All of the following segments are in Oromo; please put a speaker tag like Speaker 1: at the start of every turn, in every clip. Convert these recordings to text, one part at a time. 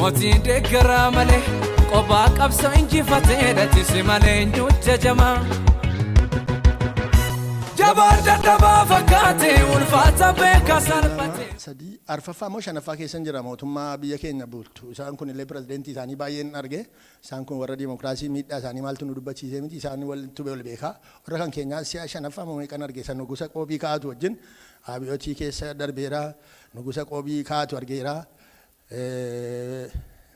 Speaker 1: موتي دقرا ملي قبا قبسا انجي فتيرتي سمالي نوجة جما جبار جدبا فكاتي والفاتا بيكا سربتي
Speaker 2: سدي أرففا مش أنا فاكر سنجرا موتما بيكين نبولتو سان كون اللي بريزيدنتي ثاني باين أرجع سان كون ورا ديمقراطي ميت ثاني مالتو ندوب شيء ميت سان ولا تبي بيكا وركان كينيا سيا شان فا مو كان أرجع سان نقوسا كوبي كاتو جن أبي أتي كيس دربيرا نقوسا كوبي كاتو أرجع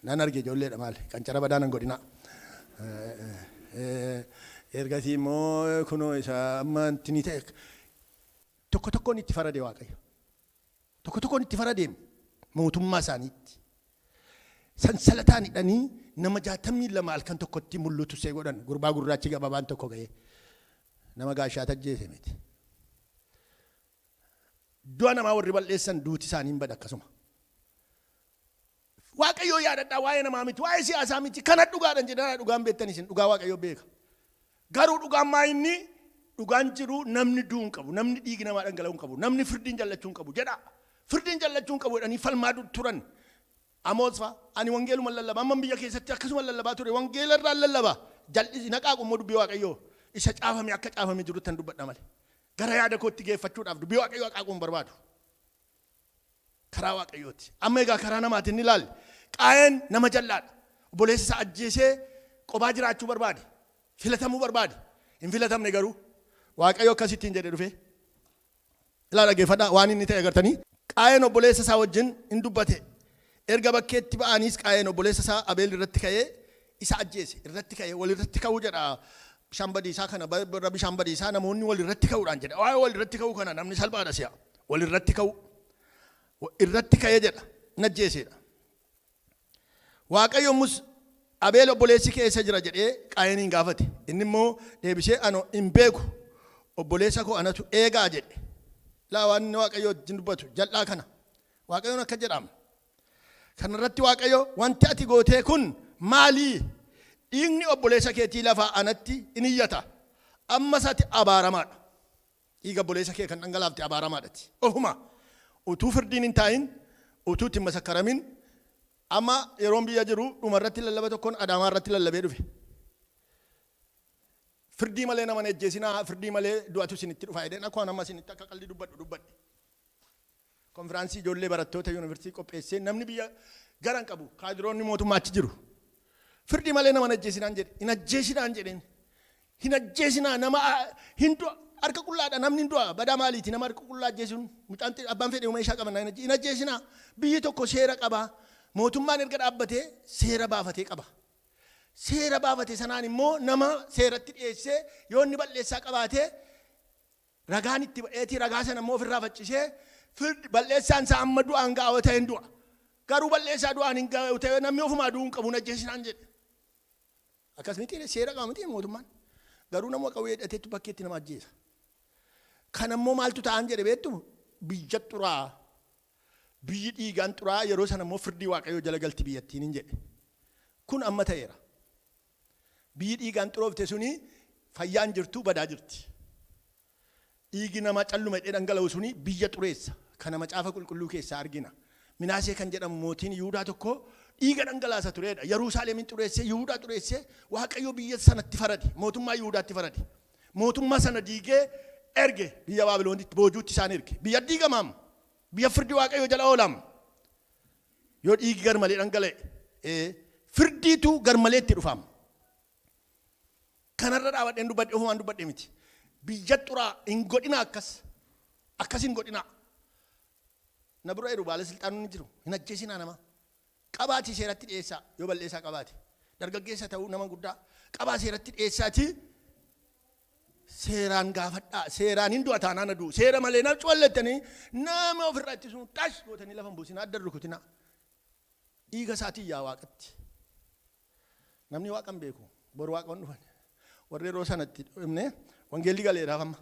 Speaker 2: نانرجع جولة مال كان شرا بدانا غورينا إرجعتي مو كنو إسا أمان تنيتك تكو نتفرد دي واقعي تكو نتفرد دي موتوم ما سانيت سنسلتاني داني نما جاتمي لما الكان تكو تيمولو تسيغودان غربا غراتي غبابان تكو غي نما غاشاتا جيسميت دوانا ما وربال لسان دوتي سانين بدا كسوما Waqaayyoo yaadadhaa waa'ee namaa miti waa'ee siyaasaa miti kana dhugaadhaan jedhana dhugaan beektani isin dhugaa Waqaayyoo beeka garuu dhugaan maa inni dhugaan jiru namni du'uun qabu namni dhiigi namaa dhangala'uun qabu namni firdiin jallachuun qabu jedha firdiin jallachuun qabu jedhanii falmaa turan amoosfa ani wangeeluma lallaba amma biyya keessatti akkasuma lallabaa ture wangeela irraa lallaba jal'isi naqaa qommoo dubbii Waqaayyoo isa caafame akka caafame jirutti tan dubbadha malee gara yaada kootti geeffachuudhaaf dubbii Waqaayyoo haqaaquun barbaadu karaa Waqaayyooti amma egaa karaa namaatiin ni ilaali qaayeen nama jallaadha obboleessa ajjeesee qobaa jiraachuu barbaade filatamuu barbaade hin filatamne garuu Waaqayyoo akkasittiin jedhe dhufe ilaala geeffadhaa waan inni ta'e agartanii qaayeen obboleessa isaa wajjin hin dubbate erga bakkeetti ba'aniis qaayeen obboleessa isaa Abeel irratti ka'ee isa ajjeese irratti ka'ee wal irratti ka'uu jedha bishaan badiisaa kana bishaan badiisaa namoonni wal irratti ka'uudhaan jedha waa'ee wal irratti ka'uu kana namni salphaadha si'a wal irratti ka'uu irratti ka'ee jedha najjeesedha Waaqayyo mus Abeel obboleessi keessa jira jedhee qaayeniin gaafate inni immoo deebisee ano hin beeku obboleessa koo anatu eegaa jedhe laa waan Waaqayyo wajjin dubbatu jal'aa kana Waaqayyoon akka jedhama kanarratti Waaqayyo wanti ati gootee kun maalii dhiigni obboleessa keetii lafaa anatti in iyyata ammas ati abaaramaadha dhiiga obboleessa kee kan dhangalaafte abaaramaadhati ofuma utuu firdiin hin taa'in utuu itti masakkaramin amma yeroon biyya jiru dhumarratti lallaba tokkoon adaamaa irratti lallabee dhufe firdii malee nama ajjeesinaa firdii malee du'atu isinitti dhufa jedheen akkuma nama isinitti akka qalbii dubbadhe konfiraansii ijoollee barattoota yuunivarsiitii qopheessee namni biyya garan qabu kaadiroonni mootummaa achi jiru firdii malee nama ajjeesinaan jedhe hin ajjeesinaa nama hindu harka qullaadha namni hindu'a badaa maaliiti nama harka qullaa ajjeesuun mucaan abbaan fedhe meeshaa qaban hin ajjeesinaa biyyi tokko seera qaba mootummaan erga dhaabbatee seera baafatee qaba seera baafate sanaan immoo nama seeratti dhiyeessee yoo inni balleessaa qabaatee ragaan itti badheetii ragaa sana immoo ofirraa faccisee balleessaan isaa amma du'aan gaa'oo ta'e hin du'a garuu balleessaa du'aan hin gaa'oo ta'e namni ofumaa du'uun qabu hin ajjeesinaan jedhe akkasumatti seera qaba miti mootummaan garuu nama qawwee hidhateetu bakkeetti nama ajjeesa kan ammoo maaltu ta'an jedhe beektu biyya xuraa biyyi dhiigaan xuraa yeroo sana immoo firdii Waaqayyoo jala galti biyyattiin hin jedhe kun amma ta'eera biyyi dhiigaan xuroofte suni fayyaan jirtu badaa jirti dhiigi nama calluma hidhee dhangala'u suni biyya xureessa kana macaafa qulqulluu keessaa argina Minaasee kan jedhamu mootiin Yihuudaa tokko dhiiga dhangalaasa tureedha Yerusaalemin xureessee Yihuudaa xureessee Waaqayyoo biyya sanatti farade mootummaa Yihuudaatti farade mootummaa sana diigee erge biyya Baabiloonitti boojuutti isaan erge biyya diigamaam biyya firdii Waaqayyoo jala oolam yoo dhiigi garmalee dhangala'e firdiitu garmalee itti dhufaam kanarra dhaabadheen dubbadhe ofumaan dubbadhe miti biyya xuraa hin godhina akkas hin godhina na bira jiru baalessilxaanonni jiru hin ajjeesinaa nama qabaati seeratti dhiyeessaa yoo balleessaa qabaate dargaggeessa ta'uu nama guddaa qabaa seeratti dhiyeessaati seeraan gaafadhaa seeraan hin du'a taanaan aduu seera malee nama cuwallettanii nama ofirraa ittisuun tash gootanii lafan buusinaa adda rukutinaa dhiiga isaatii yaa Waaqatti namni Waaqan beeku boru Waaqan dhufan warra yeroo sanatti himne wangeelli galeedhaaf amma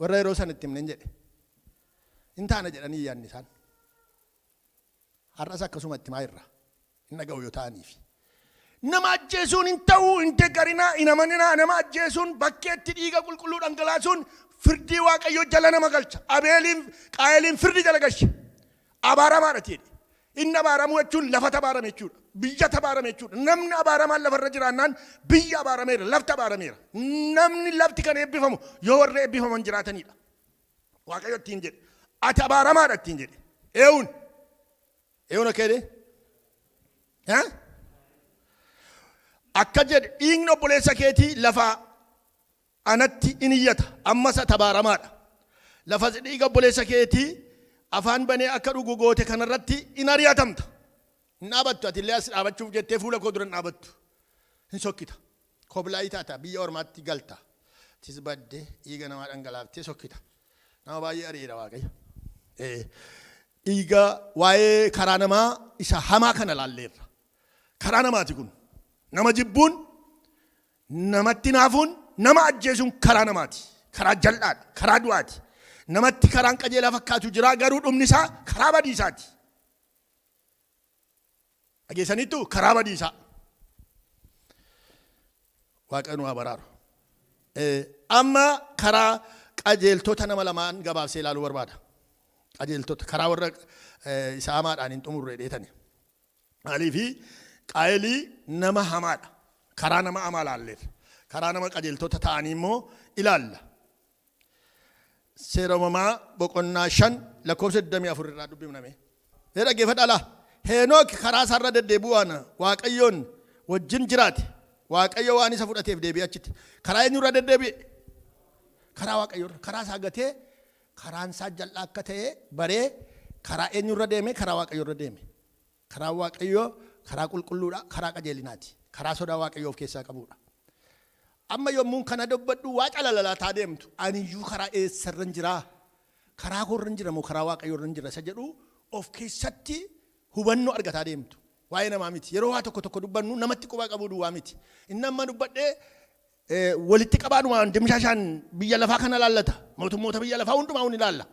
Speaker 2: warra yeroo sanatti himne hin jedhe hin taana jedhanii yaadni isaan har'as akkasumatti maa irra hin dhaga'u yoo ta'aniif nama ajjeesuun hin ta'uu hin deeggarinaa hin amaninaa nama ajjeesuun bakkeetti dhiiga qulqulluu dhangalaasuun firdii Waaqayyoo jala nama galcha Abeeliin Qaayeliin firdii jala galche abaaramaadha jedhe Inni abaaramu jechuun lafa abaarame jechuudha. Biyya abaarame jechuudha. Namni abaaramaan lafarra jiraannaan biyya abaarameera, lafti abaarameera. Namni lafti kan eebbifamu yoo warra eebbifaman jiraatanidha. Waaqayyo ittiin jedhe. Ati abaaramaadha ittiin jedhe. Eewun akka jedhe? Akka jedhe dhiigni obboleessa keetii lafaa anatti in iyyata. Ammas ati abaaramaadha. Lafa dhiiga obboleessa keetii afaan banee akka dhugu goote kanarratti in ari'atamta. Hin dhaabattu ati illee as dhaabachuuf jettee fuula koo dura hin dhaabattu. Hin sokkita. Koblaa taata biyya ormaatti galta. Tis badde dhiiga namaa dhangalaaftee sokkita. Nama baay'ee ari'eera Waaqayyo. Dhiiga waa'ee karaa namaa isa hamaa kana laalleerra. Karaa namaati kun. Nama jibbuun, namatti naafuun, nama ajjeesuun karaa namaati. Karaa jal'aadha. Karaa du'aati. Namatti karaan qajeelaa fakkaatu jira garuu dhumni isaa karaa badiisaati. Dhageessaniittu karaa badiisaa. Waaqayyo nu haa baraaru. Amma karaa qajeeltota nama lamaan gabaabsee ilaaluu barbaada. Qajeeltota karaa warra isa hamaadhaan hin xumurre dheetani. Maaliifi qaayilii nama hamaadha. Karaa nama hamaa laalleef. Karaa nama qajeeltota ta'anii immoo ilaalla. Seera uumamaa boqonnaa 5 lakkoofsa 24 irraa dubbifname. Dhaggeeffadhaa laa. Heenook karaa isaarra deddeebi'uudhaan Waaqayyoon wajjin jiraate. Waaqayyo waan isa fudhateef deebi'ee achitti. Karaa eenyurra deddeebi'e? Karaa Waaqayyoorra. Karaa isaa gatee karaan isaa jal'aa akka ta'e baree karaa eenyurra deeme? Karaa Waaqayyoorra deeme. Karaa Waaqayyoo karaa qulqulluudha. Karaa qajeelinaati. Karaa sodaa Waaqayyoo of keessaa qabuudha. Amma yommuu kana dubbadhu waa calalalataa deemtu. Aniyyuu karaa eessarra jiraa? Karaa koorra jira moo karaa Waaqayyoorra jira? Isa jedhu of keessatti hubannoo argataa deemtu. Waa'ee namaa miti. Yeroo waa tokko dubbannu namatti quba qabuu duwwaa miti. Inni amma dubbadhee walitti qabaadhumaan dimshaashaan biyya lafaa kana laallata. Mootummoota biyya lafaa hundumaa ni laalla.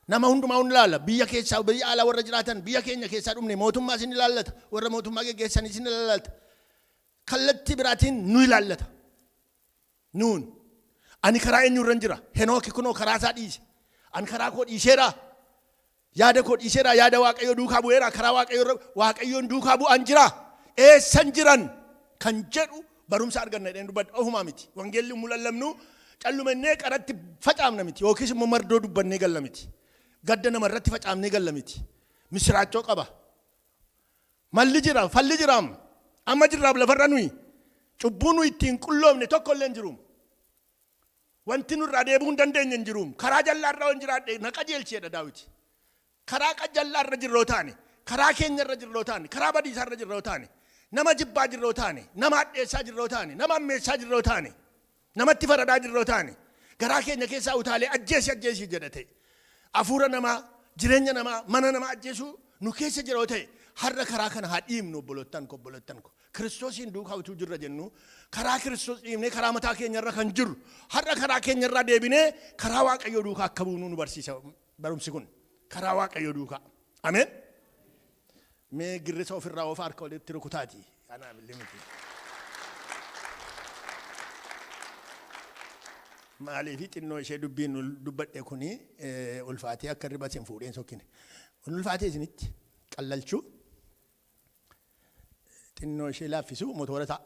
Speaker 2: Nama hundumaa ni laalla. Biyya keessaa biyya alaa warra jiraatan biyya keenya keessaa dhumne mootummaa isin ilaallata. Warra mootummaa geggeessan isin ilaallata. Kallattii biraatiin nu ilaallata. Nuun ani karaa eenyurra jira? Henooki kunoo karaa isaa dhiise. Ani karaa koo dhiiseera. Yaada koo dhiiseera. Yaada Waaqayyoo duukaa bu'eera. Karaa Waaqayyoon duukaa bu'an jira. Eessan jiran kan jedhu barumsa arganna jedheen dubbadha. Ofumaa miti. Wangeelli mul'allamnu callumannee qaratti facaamna miti. Yookiis immoo mardoo dubbannee galla miti. Gadda namarratti facaamnee galla miti. Misiraachoo qaba. Malli jira. Falli jira. Amma jirraaf lafarra nuyi. Cubbuu nuyi ittiin qulloofne tokko illee hin jiru. Wanti nurraa deebi'uu hin dandeenye hin jiru. Karaa jallaarra waan jiraadhe na qajeelcheedha Daawit. Karaa jallaarra jirroo taane, karaa keenyarra jirroo taane, karaa badiisaarra jirroo taane, nama jibbaa jirroo taane, nama hadheessaa jirroo taane, nama ammeessaa jirroo taane, namatti faradaa jirroo taane, garaa keenya keessaa utaalee ajjeesii jedha ta'e. Hafuura namaa, jireenya namaa, mana namaa ajjeesuu nu keessa jiroo ta'e. Har'a karaa kana haa dhiibnu obbolottan ko. Kiristoosiin duukaa utuu jirra jennu karaa Kiristoos dhiibnee karaa mataa keenyarra kan jiru har'a karaa keenyarraa deebinee karaa Waaqayyoo duukaa akka buunu nu barsiisa barumsi kun. Karaa Waaqayyoo duukaa. Ameen. Mee girrisa ofirraa of harka walitti rukutaati. Anaa billee miti. Maaliifi xinnoo ishee dubbiin dubbadhe kuni ulfaatee akka ribas hin fuudheen sokkine. Ulfaatee isinitti qallalchuu xinnoo ishee laaffisu motora ta'a.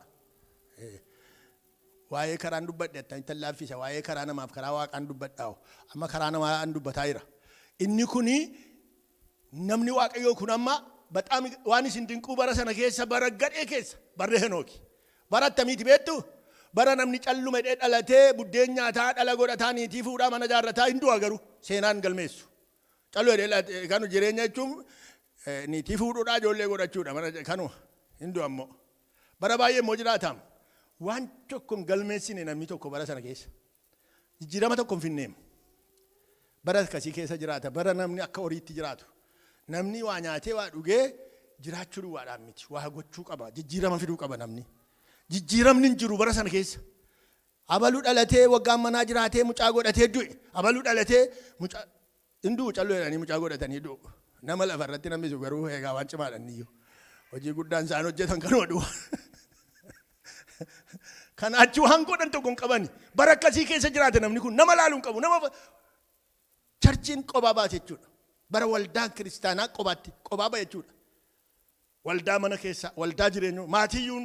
Speaker 2: Waa'ee karaan dubbadhe attamitti laaffisa. Waa'ee karaa namaaf karaa Waaqaan dubbadhaa. Amma karaa namaa dubbataa jira. Inni kuni namni Waaqayyoo kun amma bataam waan isin dinquu bara sana keessa bara gadhee keessa barre Henooki. Bara attamiiti beektu? Bara namni callume dhalatee buddeen nyaataa dhala godhataa niitii fuudhaa mana jaarrataa hin du'a garuu seenaan galmeessu. Callume kanu jireenya jechuun niitii fuudhuudhaa ijoollee godhachuudha mana kanu hin du'a ammoo. Bara baay'ee immoo jiraatam. Waan tokkoon galmeessine namni tokko bara sana keessa. Jijjiirama tokko hin finneem. Bara akkasii keessa jiraata. Bara namni akka horiitti jiraatu. Namni waa nyaatee waa dhugee jiraachuu duwwaadhaan miti. Waa gochuu qaba. Jijjiirama fiduu qaba namni. Jijjiiramni hin jiru bara sana keessa. Abaluu dhalatee waggaan manaa jiraatee mucaa godhatee du'e. Abaluu dhalatee mucaa hinduu calloo jedhanii mucaa godhatanii du'u. Nama lafarratti namni sun garuu egaa waan cimaadhaan niyyuu. Hojii guddaan isaan hojjetan kanuma du'a. Kanaachuu hangoodhan tokko hin qabani. Bara akkasii keessa jiraata namni kun nama laaluu hin qabu. Nama charchiin qobaa baate jechuudha. Bara waldaan kiristaanaa qobaa ba'a jechuudha. waldaa mana keessa waldaa jireenyu maatiyyuun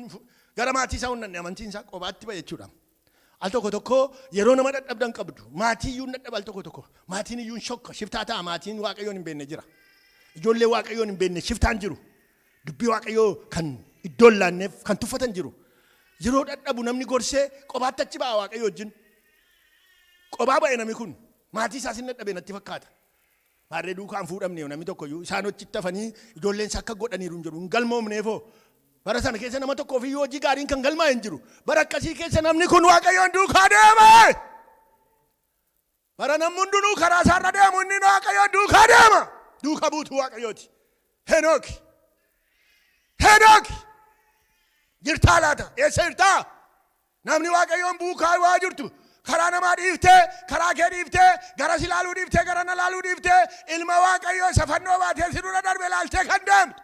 Speaker 2: gara maatii isaa hunnan amantiin isaa qobaatti ba'e jechuudha. Al tokko yeroo nama dadhabdan qabdu maatiyyuun dadhaba al tokko maatiin iyyuun shokka shiftaa ta'a maatiin waaqayyoon hin beekne jira. Ijoollee waaqayyoon hin beekne shiftaan jiru. Dubbii waaqayyoo kan iddoon laanneef kan tuffatan jiru. Yeroo dadhabu namni gorsee qobaatti achi ba'a waaqayyoo wajjin. Qobaa ba'e namni kun maatii isaas hin dadhabee natti fakkaata. Maarree duukaan fuudhamne namni tokkoyyuu isaan hojjetti hafanii ijoolleen isaa akka godhaniiru hin jiru hin galmoomneefoo. Bara sana keessa nama tokkoof iyyuu hojii gaariin kan galmaa hin jiru. Bara akkasii keessa namni kun waaqayyoon duukaa deeme. Bara namni hundinuu karaa isaarra deemu inni waaqayyoon duukaa deema. Duuka buutuu waaqayyooti. Henooki. Jirtaa laata? Eessa jirtaa? Namni waaqayyoon buukaa waa jirtu. Karaa namaa dhiiftee, karaa kee dhiiftee, gara si laaluu dhiiftee, gara na laaluu dhiiftee, ilma waaqayyoo isa fannoo baatee si dura darbe laaltee kan deemtu.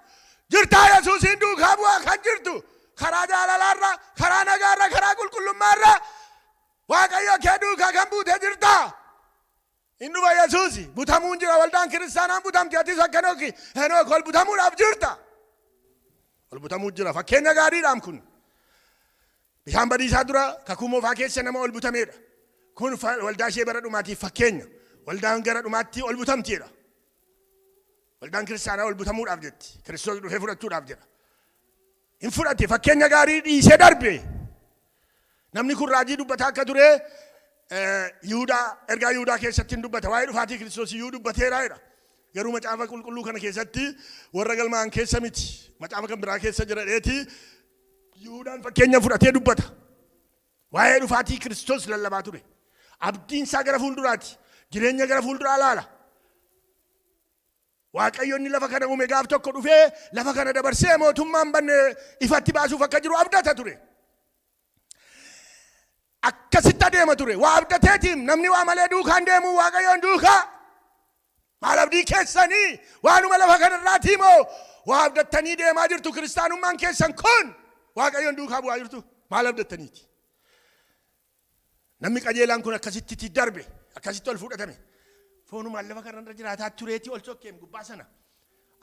Speaker 2: Jirtaa Yesuusiin duukaa bu'aa kan jirtu. Karaa jaalalaarra, karaa nagaarra, karaa qulqullummaarra waaqayyo kee duukaa kan buutee jirtaa. Inni dhufa Yesuusi butamuun jira waldaan kiristaanaan butamti atis akkanooki Henook ol butamuudhaaf jirta. Ol butamuu jira fakkeenya gaariidhaan kun. Bishaan badiisaa dura kakuu moofaa keessa nama ol butameedha. Kun waldaa ishee bara dhumaatiif fakkeenya. Waldaan gara dhumaatti ol butamtiidha. Waldaan kiristaanaa ol butamuudhaaf jetti. Kiristoos dhufee fudhachuudhaaf jedha. Hin fudhate fakkeenya gaarii dhiisee darbe. Namni kun raajii dubbataa akka ture ergaa Yihudaa keessatti hin dubbata. Waa'ee dhufaatii Kiristoos iyyuu dubbateera jedha. Garuu macaafa qulqulluu kana keessatti warra galmaa'an keessa miti. Macaafa kan biraa keessa jira dheeti. Yihudaan fakkeenya fudhatee dubbata. Waa'ee dhufaatii Kiristoos lallabaa ture. Abdiin isaa gara fuulduraati. Jireenya gara fuulduraa laala. Waaqayyoonni lafa kana uume gaaf tokko dhufee lafa kana dabarsee mootummaan banne ifatti baasuuf akka jiru abdata ture. Akkasitti adeema ture. Waa abdateetiin namni waa malee duukaan deemu waaqayyoon duukaa. Maal abdii keessanii waanuma lafa kanarraatii moo waa abdattanii deemaa jirtu kiristaanummaan keessan kun waaqayyoon duukaa bu'aa jirtu maal abdattaniiti. Namni qajeelaan kun akkasitti darbe akkasitti ol fudhatame. Foonumaan lafa kanarra jiraataa tureetii ol sokkeem gubbaa sana.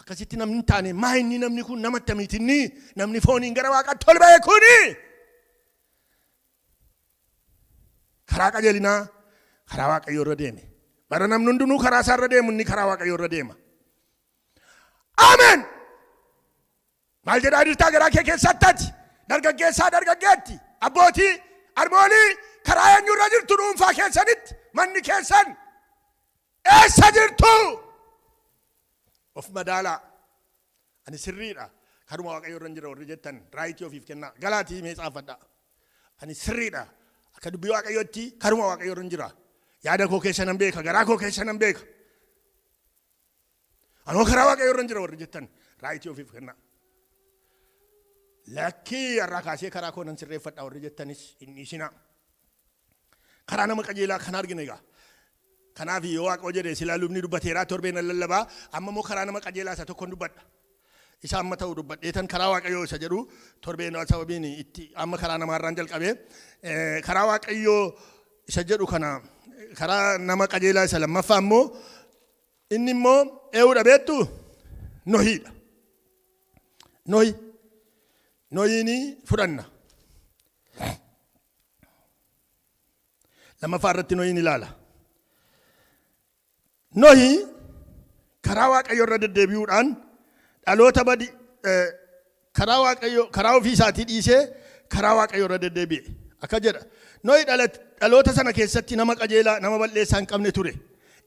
Speaker 2: Akkasitti namni taane maa inni namni kun nama attamiitinni namni fooniin gara waaqaatti ol ba'e kuni. Karaa qajeelinaa karaa waaqayyoo irra deeme. Bara namni hundinuu karaa isaarra deemu inni karaa waaqayyoo irra deema. Ameen. Maal jedhaa jirtaa garaa kee keessatti dargaggeessaa dargaggeetti abbootii armoolii karaa eenyurra jirtu dhuunfaa keessanitti manni keessan eessa jirtu? Of madaalaa. Ani sirriidha. Karuma waaqayyoo irra jira warri jettan raayitii ofiif kennaa. Galaatii mee xaafadhaa. Ani sirriidha. Akka dubbii waaqayyootti karuma waaqayyoo irra jira. Yaada koo keessa nan beeka, garaa koo keessa nan beeka. Anoo karaa waaqayyoo irra jira warri jettan raayitii ofiif kennaa. Lakkii irraa kaasee karaa koo nan sirreeffadha warri jettanis inni isinaa. Karaa nama qajeelaa kan argine egaa. Kanaaf yoo Waaqoo jedhee silaa lubni dubbateeraa torbeen lallabaa amma immoo karaa nama qajeelaa isa tokkoon dubbadha. Isa amma ta'u dubbadheetan karaa waaqayyoo isa jedhu torbeen sababiin itti amma karaa namaarraan jalqabee karaa waaqayyoo isa jedhu kana karaa nama qajeelaa isa lammaffaa immoo inni immoo eewudha beektu Nohiidha. Nohiini fudhanna. Lammaffaa irratti Nohiin ilaala. Nohi karaa waaqayyoo irra deddeebi'uudhaan dhaloota badi karaa waaqayyoo karaa ofii isaatii dhiisee karaa waaqayyoo irra deddeebi'e. Akka jedha. Nohi dhaloota sana keessatti nama qajeelaa nama balleessaa hin qabne ture.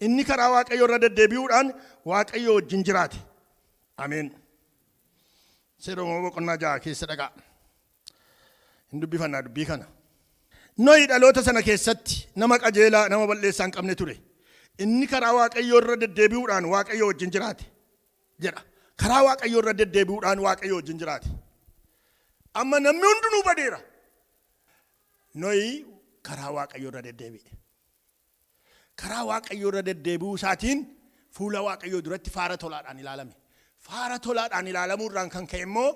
Speaker 2: Inni karaa waaqayyoo irra deddeebi'uudhaan waaqayyoo wajjin jiraate. Ameen. Seeroma boqonnaa 6 keessa dhaqaa. Hin dubbifannaa dubbii kana. Nohi dhaloota sana keessatti nama qajeelaa nama balleessaa hin qabne ture. Inni karaa waaqayyoo irra deddeebi'uudhaan waaqayyoo wajjin jiraate jedha. Karaa waaqayyoo irra deddeebi'uudhaan waaqayyoo wajjin jiraate. Amma namni hundinuu badeera. Nohi karaa waaqayyoo irra deddeebi'e. Karaa waaqayyoo irra deddeebi'uu isaatiin fuula waaqayyoo duratti faara tolaadhaan ilaalame. Faara tolaadhaan ilaalamuurraan kan ka'e immoo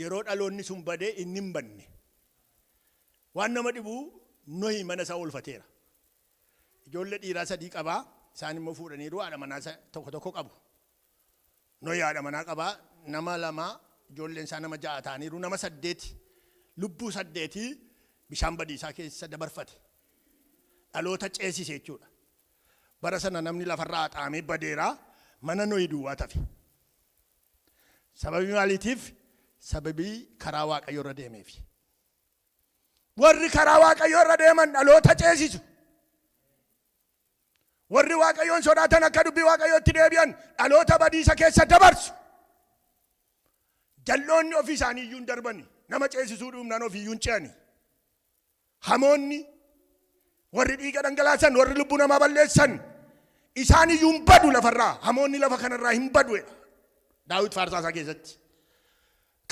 Speaker 2: yeroo dhaloonni sun badee inni hin banne. Waan nama dhibu Nohi mana isaa oolfateera. Ijoollee dhiiraa 3 qabaa. Isaan immoo fuudhaniiru haadha manaa tokko qabu. Nohi haadha manaa qabaa. Nama 2 ijoolleen isaa nama 6 ta'aniiru nama 8 lubbuu 8 bishaan badiisaa keessa dabarfate dhaloota ceesise jechuudha. Bara sana namni lafarraa haxaamee badeera mana Nohii duwwaa tafe. Sababii maaliitiif? Sababii karaa Waaqayyoo irra deemeef. Warri karaa Waaqayyoo irra deeman dhaloota ceesisu. Warri Waaqayyoon sodaatan akka dubbii Waaqayyootti deebi'an dhaloota badiisa keessa dabarsu. Jalloonni ofii isaanii iyyuu hin darbani. Nama ceesisuu dhumnaan ofii iyyuu hin ce'ani. Hamoonni warri dhiiga dhangalaasan warri lubbuu namaa balleessan isaan iyyuu hin badu lafarraa. Hamoonni lafa kanarraa hin badu. Daawit Faarsaasaa keessatti.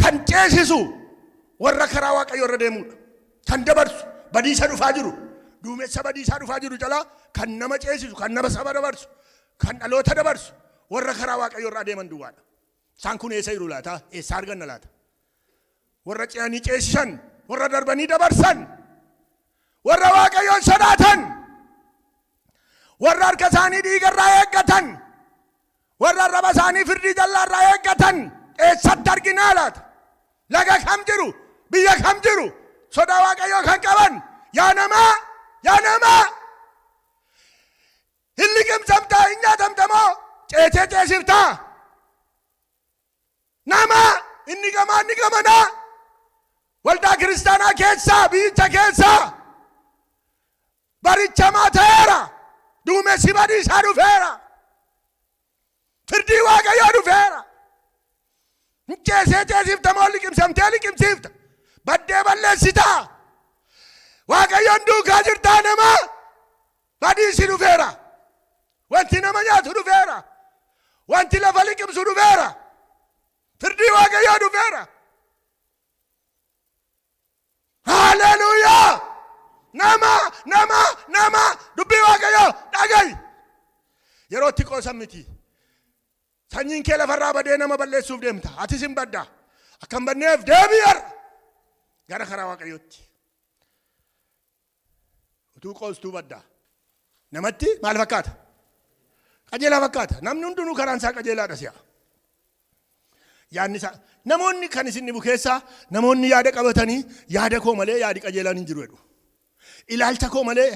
Speaker 2: Kan ceesisu warra karaa Waaqayyoo irra deemudha. Kan dabarsu badiisa dhufaa jiru. Duumessa badiisaa dhufaa jiru jalaa kan nama ceesisu, kan nama saba dabarsu, kan dhaloota dabarsu warra karaa Waaqayyoo irraa deeman duwwaadha. Isaan kun eessa jiru laata? Eessa arganna laata? Warra ce'anii ceesisan, warra darbanii dabarsan, warra Waaqayyoon sodaatan, warra harka isaanii dhiiga irraa eeggatan, warra arraba isaanii firdii jallaa irraa eeggatan eessatti arginaa laata? Laga kam jiru? Biyya kam jiru? Sodaa Waaqayyoo kan qaban yaa namaa hin liqimsamtaa, hin nyaatamtamoo ceetee ceesiftaa? Nama inni gamanaa waldaa kiristaanaa keessaa biyyicha keessaa barichamaa ta'eera. Duumessi badiisaa dhufeera. Firdii Waaqayyoo dhufeera. Ceesee ceesiftamoo liqimsamtee liqimsiifta? Baddee balleessitaa? Waaqayyoon duukaa jirtaa namaa? Badiisi dhufeera. Wanti nama nyaatu dhufeera. Wanti lafa liqimsu dhufeera. Firdii Waaqayyoo dhufeera. Haleluuyaa! Nama dubbii Waaqayyoo dhaga'i. Yeroo itti qoosan miti. Sanyiin kee lafarraa badee nama balleessuuf deemta. Atis hin badda. Akka hin badneef deebi'ar gara karaa Waaqayyootti. Utuu qoostuu badda. Namatti maal fakkaata? Qajeelaa fakkaata. Namni hundinuu karaan isaa qajeelaadha si'a. Yaadni isaa namoonni kan isin dhibu keessaa namoonni yaada qabatanii yaada koo malee yaadi qajeelaan hin jiru jedhu. Ilaalcha koo malee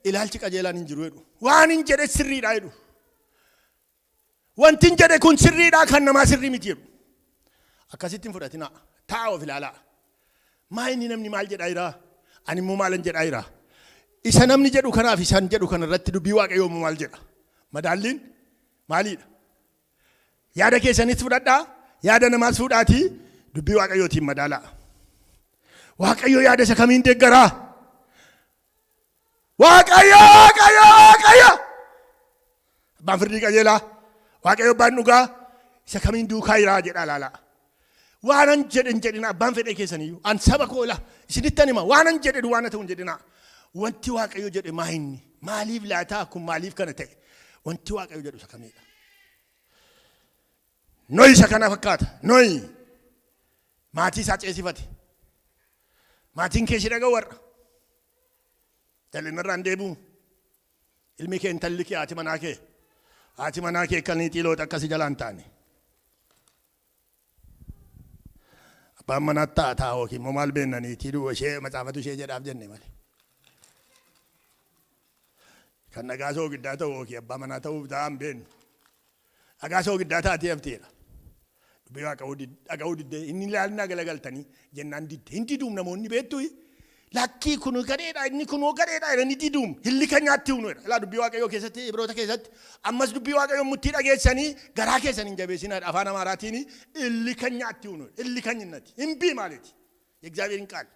Speaker 2: ilaalchi qajeelaan hin jiru jedhu. Waan hin jedhe sirriidha jedhu. Wanti hin jedhe kun sirriidha kan namaa sirrii miti jedhu. Akkasitti hin fudhatinaa. Ta'a of ilaalaa. Maa inni namni maal jedhaa jira? Ani immoo maalan jedhaa jira? Isa namni jedhu kanaaf isaan jedhu kanarratti dubbii Waaqayyoo maal jedha? Madaalliin maaliidha? Yaada keessanis fudhadhaa. Yaada namaas fuudhaatii dubbii Waaqayyootiin madaalaa. Waaqayyo yaada isa kamiin deeggaraa? Waaqayyo! Abbaan firdii qajeelaa. Waaqayyo abbaan dhugaa isa kamiin duukaa jiraa jedha laalaa. Waanan jedhen jedhina abbaan fedhe keessaniyyuu an saba koola isinittan hima waanan jedhe waan ta'u hin jedhina. Wanti Waaqayyo jedhe maa inni? Maaliif laataa kun maaliif kana ta'e? Wanti Waaqayyo jedhu isa kamiidha? Nohii isa kana fakkaata. Nohii maatii isaa ceesifate. Maatiin kee si dhaga'u warra. Jallinarraan deebi'u. Ilmi kee intalli kee haati manaa kee. Haati manaa kee kan xiiloota akkasii jalaan taane. Abbaan manaa ta'a yookiin immoo maal beennaniitii du'a ishee matsaafatu ishee jedhaaf jenne malee. Kan dhagaasoo giddaa ta'u yookiin abbaa manaa ta'uuf ta'an beennu. Dhagaasoo giddaa taatee hafteera. Dubbii dhaga'uu diddee inni ilaalinaa galagaltanii jennaan didde. Hin diduum namoonni beektuu lakkii kun gadheedha inni kun gadheedha inni diduum hilli kan nyaatti hunuudha. Ilaa dubbii Waaqayyoo keessatti Ibroota keessatti ammas dubbii Waaqayyoo muttii dhageessanii garaa keessan hin jabeessinaa afaan Amaaraatiin illi kan nyaatti hunuudha. Illi kan nyaatti hin bii maaliiti? Egzaabeerin qaal.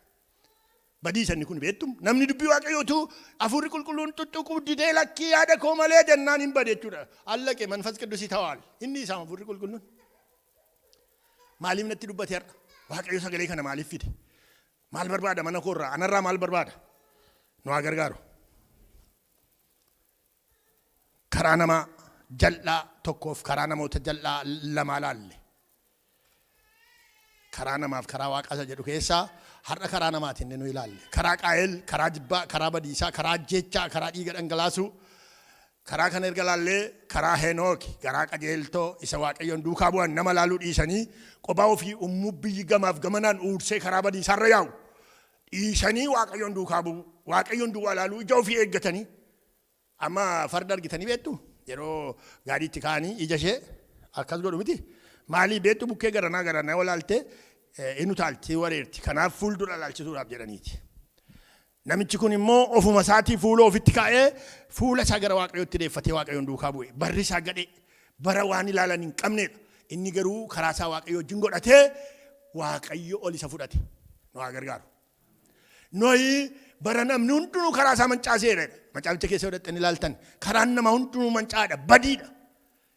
Speaker 2: Badiisanni kun beektum namni dubbii Waaqayyootu hafuurri qulqulluun tuttuquu didee lakkii yaada koo malee jennaan hin bade jechuudha. Allaqee manfas qiddusi tawaal inni isaa hafuurri qulqulluun. Maaliif natti dubbate har'a? Waaqayyo sagalee kana maaliif fide? Maal barbaada mana koorraa? Anarraa maal barbaada? Nu haa gargaaru. Karaa nama jal'aa tokkoof karaa namoota jal'aa lamaa laalle. Karaa namaaf karaa Waaqaa jedhu keessaa har'a karaa namaatiin nu ilaalle. Karaa qaa'el, karaa jibbaa, karaa badiisaa, karaa jechaa, karaa dhiiga dhangalaasuu, karaa kana erga laallee karaa Henooki karaa qajeeltoo isa Waaqayyoon duukaa bu'an nama laaluu dhiisanii qophaa ofii biyyi gamaaf gamanaan uursee karaa badiisarra yaa'u dhiisanii Waaqayyoon duukaa bu'u Waaqayyoon duwwaa laaluu ija ofii eeggatanii amma farda argitanii beektu yeroo gaariitti kaanii ija ishee akkas godhu miti maalii beektu bukkee garanaa walaaltee inu taalti wareerti kanaaf fuuldura laalchisuudhaaf jedhaniiti. Namichi kun immoo ofuma isaatii fuula ofitti kaa'ee fuula isaa gara Waaqayyootti deeffatee Waaqayyoon duukaa bu'e. Barri isaa gadhee bara waan ilaalan hin qabneedha. Inni garuu karaa isaa Waaqayyoo wajjin godhatee Waaqayyo ol isa fudhate. Nu haa gargaaru. Noyi bara namni hundinuu karaa isaa mancaaseedha. Macaaficha keessa godhattanii ilaaltan karaan nama hundinuu mancaadha badiidha.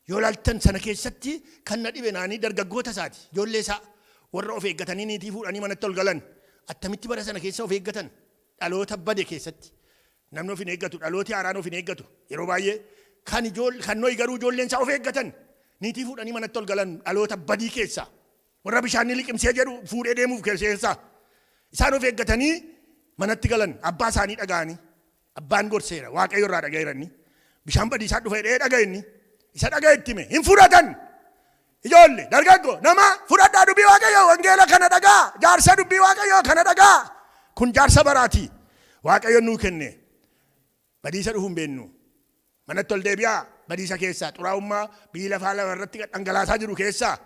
Speaker 2: Yoo ilaaltan sana keessatti kan na dhibe naanii dargaggoota isaati. Ijoollee isaa warra of eeggatanii niitii fuudhanii manatti ol galan. Attamitti bara sana keessa of eeggatan. Dhaloota bade keessatti namni of hin eeggatu dhalooti haaraan of hin eeggatu yeroo baay'ee kan noyi garuu ijoolleen isaa of eeggatan niitii fuudhanii manatti ol galan dhaloota badii keessa warra bishaan liqimsee jedhu fuudhee deemuuf keessa isaan of eeggatanii manatti galan abbaa isaanii dhaga'anii abbaan gorseera Waaqayyo irraa dhaga'eeranni bishaan badiisaa dhufe dhaga'enni isa dhaga'etti hime hin fudhatan ijoollee dargaggoo nama fudhadhaa dubbii Waaqayyoo wangeela kana dhagaa jaarsa dubbii Waaqayyoo kana dhagaa. Kun jaarsa baraati Waaqayyoon nuu kenne badiisa dhufuun beennu manatti ol deebi'aa badiisa keessaa xuraa'ummaa biyya lafaa lafa irratti dhangalaasaa jiru keessaa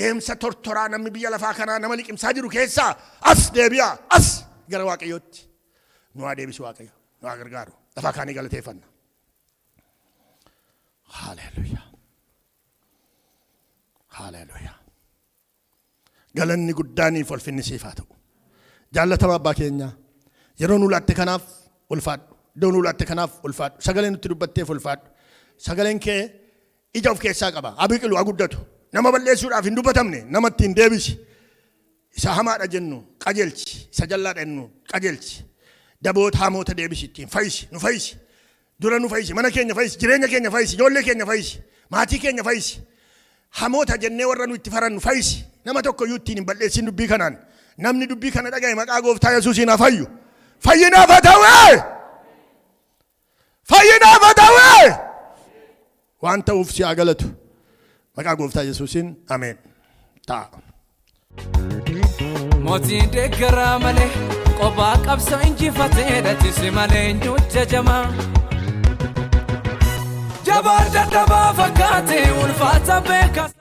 Speaker 2: deemsa tortoraa namni biyya lafaa kanaa nama liqimsaa jiru keessaa as deebi'aa as gara Waaqayyootti nu haa deebisu Waaqayyo nu haa gargaaru lafaa kaanii galateeffanna. Haleluuyaa haleluuyaa galanni guddaaniif ulfinni siif haa ta'u. Jaallatama abbaa keenya yeroo nu laatte kanaaf ulfaadhu iddoo nu laatte kanaaf ulfaadhu sagalee nutti dubbatteef ulfaadhu sagaleen kee ija of keessaa qaba abiqilu aguddatu nama balleessuudhaaf hin dubbatamne namatti hin deebisi isa hamaadha jennu qajeelchi isa jallaadha jennu qajeelchi daboota hamoota deebisi ittiin fayyisi nu fayyisi dura nu fayyisi mana keenya fayyisi jireenya keenya fayyisi ijoollee keenya fayyisi maatii keenya fayyisi hamoota jennee warra nu itti farannu fayyisi nama tokko iyyuu ittiin hin balleessin dubbii kanaan. Namni dubbii kana dhagaye maqaa gooftaa Yesuusiin haa fayyu. Fayyinaaf haa ta'u. Fayyinaaf haa ta'u. Waan ta'uuf si haa galatu. Maqaa gooftaa Yesuusiin ameen. Ta'a.
Speaker 1: Mootiin deeggaraa malee qophaa qabsa injifatee dhatisi malee eenyu jajamaa. Jabaan dadhabaa fakkaatee ulfaata beekas.